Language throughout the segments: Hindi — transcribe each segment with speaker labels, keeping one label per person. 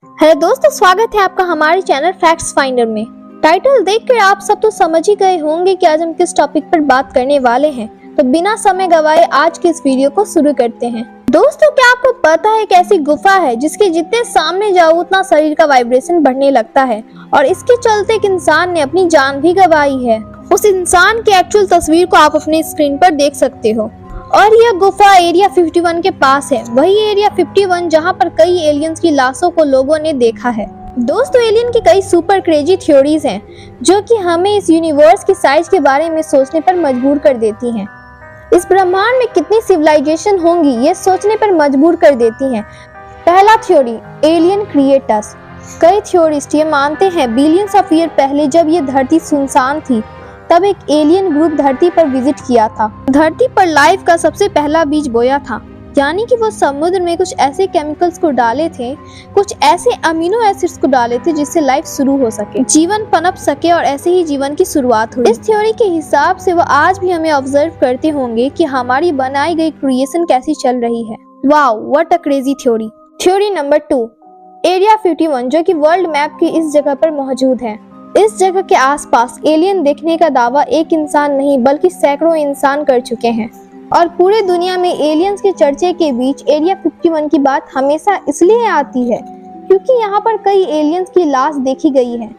Speaker 1: हेलो दोस्तों, स्वागत है आपका हमारे चैनल फैक्ट्स फाइंडर में। टाइटल देखकर आप सब तो समझ ही गए होंगे कि आज हम किस टॉपिक पर बात करने वाले हैं। तो बिना समय गवाए आज के इस वीडियो को शुरू करते हैं। दोस्तों, क्या आपको पता है कि ऐसी गुफा है जिसके जितने सामने जाओ उतना शरीर का वाइब्रेशन बढ़ने लगता है और इसके चलते एक इंसान ने अपनी जान भी गंवाई है। उस इंसान की एक्चुअल तस्वीर को आप अपने स्क्रीन पर देख सकते हो और यह गुफा एरिया 51 के पास है। वही एरिया 51 जहां पर कई एलियंस की लाशों को लोगों ने देखा है। दोस्तों, एलियन की कई सुपर क्रेजी थ्योरीज हैं जो कि हमें इस यूनिवर्स की साइज के बारे में सोचने पर मजबूर कर देती हैं। इस ब्रह्मांड में कितनी सिविलाइजेशन होंगी ये सोचने पर मजबूर कर देती हैं। पहला थ्योरी, एलियन क्रिएटर्स। कई थ्योरिस्ट ये मानते हैं बिलियंस ऑफ ईयर पहले जब ये धरती सुनसान थी तब एक एलियन ग्रुप धरती पर विजिट किया था। धरती पर लाइफ का सबसे पहला बीज बोया था, यानी कि वो समुद्र में कुछ ऐसे केमिकल्स को डाले थे, कुछ ऐसे अमीनो एसिड्स को डाले थे जिससे लाइफ शुरू हो सके, जीवन पनप सके और ऐसे ही जीवन की शुरुआत हुई। इस थ्योरी के हिसाब से वो आज भी हमें ऑब्जर्व करते होंगे कि हमारी बनाई गई क्रिएशन कैसी चल रही है। Wow, what a crazy theory. Theory number 2, area 51 जो कि वर्ल्ड मैप की इस जगह पर मौजूद है। इस जगह के आसपास एलियन देखने का दावा एक इंसान नहीं बल्कि सैकड़ों इंसान कर चुके हैं और पूरे दुनिया में एलियंस के चर्चे के बीच एरिया 51 की बात हमेशा इसलिए आती है क्योंकि यहाँ पर कई एलियंस की लाश देखी गई है।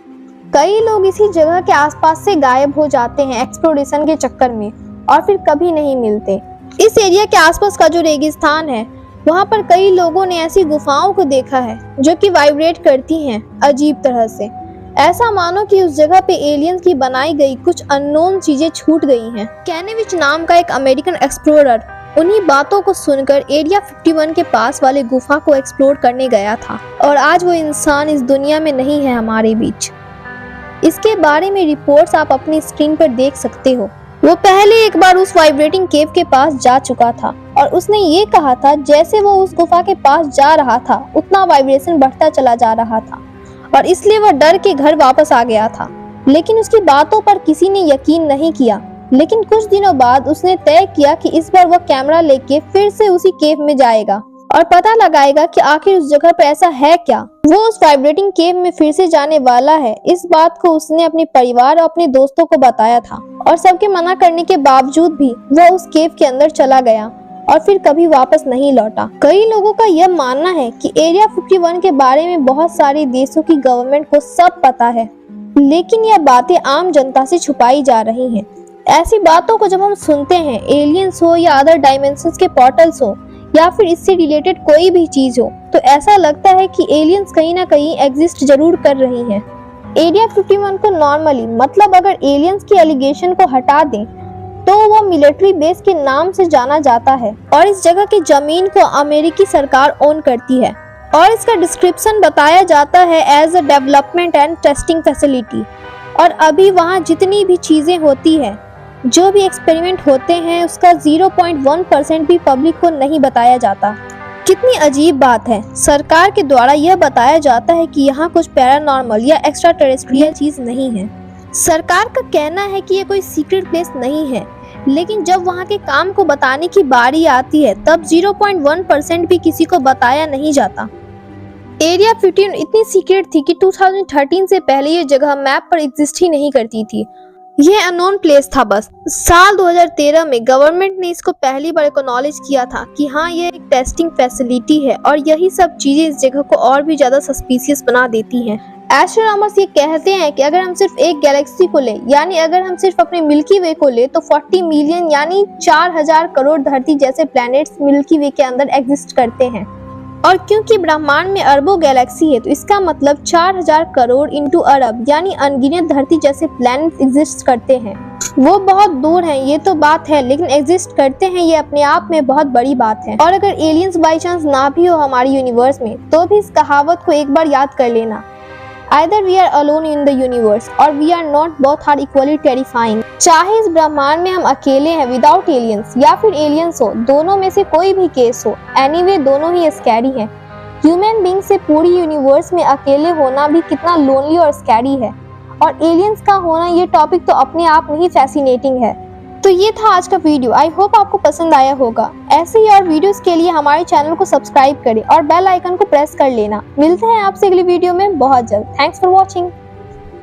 Speaker 1: कई लोग इसी जगह के आसपास से गायब हो जाते हैं एक्सप्लोरेशन के चक्कर में और फिर कभी नहीं मिलते। इस एरिया के आसपास का जो रेगिस्तान है वहाँ पर कई लोगों ने ऐसी गुफाओं को देखा है जो कि वाइब्रेट करती हैं अजीब तरह से। ऐसा मानो कि उस जगह पे एलियंस की बनाई गई कुछ अननोन चीजें छूट गई हैं। कैनेविच नाम का एक अमेरिकन एक्सप्लोरर उन्हीं बातों को सुनकर एरिया 51 के पास वाले गुफा को एक्सप्लोर करने गया था और आज वो इंसान इस दुनिया में नहीं है हमारे बीच। इसके बारे में रिपोर्ट्स आप अपनी स्क्रीन पर देख सकते हो। वो पहले एक बार उस वाइब्रेटिंग केव के पास जा चुका था और उसने ये कहा था जैसे वो उस गुफा के पास जा रहा था उतना वाइब्रेशन बढ़ता चला जा रहा था और इसलिए वह डर के घर वापस आ गया था। लेकिन उसकी बातों पर किसी ने यकीन नहीं किया। लेकिन कुछ दिनों बाद उसने तय किया कि इस बार वह कैमरा लेके फिर से उसी केव में जाएगा और पता लगाएगा कि आखिर उस जगह पर ऐसा है क्या। वो उस वाइब्रेटिंग केव में फिर से जाने वाला है। इस बात को उसने अपने परिवार और अपने दोस्तों को बताया था और सबके मना करने के बावजूद भी वह उस केव के अंदर चला गया और फिर कभी वापस नहीं लौटा। कई लोगों का यह मानना है कि एरिया 51 के बारे में बहुत सारे देशों की गवर्नमेंट को सब पता है, लेकिन यह बातें आम जनता से छुपाई जा रही हैं। ऐसी बातों को जब हम सुनते हैं, एलियंस हो या अदर डायमेंशंस के पोर्टल्स हो या फिर इससे रिलेटेड कोई भी चीज हो, तो ऐसा लगता है कि एलियंस कहीं ना कहीं एग्जिस्ट जरूर कर रही हैं। एरिया 51 को नॉर्मली मतलब अगर एलियंस की एलिगेशन को हटा दें तो वो मिलिट्री बेस के नाम से जाना जाता है और इस जगह की जमीन को अमेरिकी सरकार ओन करती है और इसका डिस्क्रिप्शन बताया जाता है as a development and testing facility. और अभी वहाँ जितनी भी चीजें होती है, जो भी एक्सपेरिमेंट होते हैं, उसका 0.1% भी पब्लिक को नहीं बताया जाता। कितनी अजीब बात है। सरकार के द्वारा यह बताया जाता है कि यहाँ कुछ पैरानॉर्मल या एक्स्ट्रा टेरेस्ट्रियल चीज नहीं है। सरकार का कहना है कि ये कोई सीक्रेट प्लेस नहीं है, लेकिन जब वहाँ के काम को बताने की बारी आती है तब 0.1% भी किसी को बताया नहीं जाता। एरिया 51 इतनी सीक्रेट थी कि 2013 से पहले ये जगह मैप पर एग्जिस्ट ही नहीं करती थी। यह अननोन प्लेस था बस। साल 2013 में गवर्नमेंट ने इसको पहली बार एक्नॉलेज किया था कि हाँ, ये एक टेस्टिंग फैसिलिटी है और यही सब चीजें इस जगह को और भी ज्यादा सस्पिशियस बना देती हैं। एस्ट्रोनॉमर्स ये कहते हैं कि अगर हम सिर्फ एक गैलेक्सी को ले, यानी अगर हम सिर्फ अपने मिल्की वे को ले, तो 40 मिलियन यानी 4000 करोड़ धरती जैसे प्लैनेट्स मिल्की वे के अंदर एग्जिस्ट करते हैं। और क्योंकि ब्रह्मांड में अरबों गैलेक्सी है तो इसका मतलब 4000 करोड़ इंटू अरब यानी अनगिनत धरती जैसे प्लैनेट एग्जिस्ट करते हैं। वो बहुत दूर हैं, ये तो बात है, लेकिन एग्जिस्ट करते हैं ये अपने आप में बहुत बड़ी बात है। और अगर एलियंस बाई चांस ना भी हो हमारी यूनिवर्स में तो भी इस कहावत को एक बार याद कर लेना, Either we are alone in the universe or we are not, both are equally terrifying। चाहे इस ब्रह्मांड में हम अकेले हैं विदाउट एलियंस या फिर एलियंस हो, दोनों में से कोई भी केस हो, एनीवे दोनों ही स्कैरी हैं। ह्यूमन बीइंग से पूरी यूनिवर्स में अकेले होना भी कितना लोनली और स्कैरी है, और एलियंस का होना ये टॉपिक तो अपने आप में ही फैसिनेटिंग है। तो तो ये था आज का वीडियो। आई होप आपको पसंद आया होगा। ऐसे ही और वीडियोस के लिए हमारे चैनल को सब्सक्राइब करें और बेल आइकन को प्रेस कर लेना। मिलते हैं आपसे अगली वीडियो में बहुत जल्द। Thanks for watching.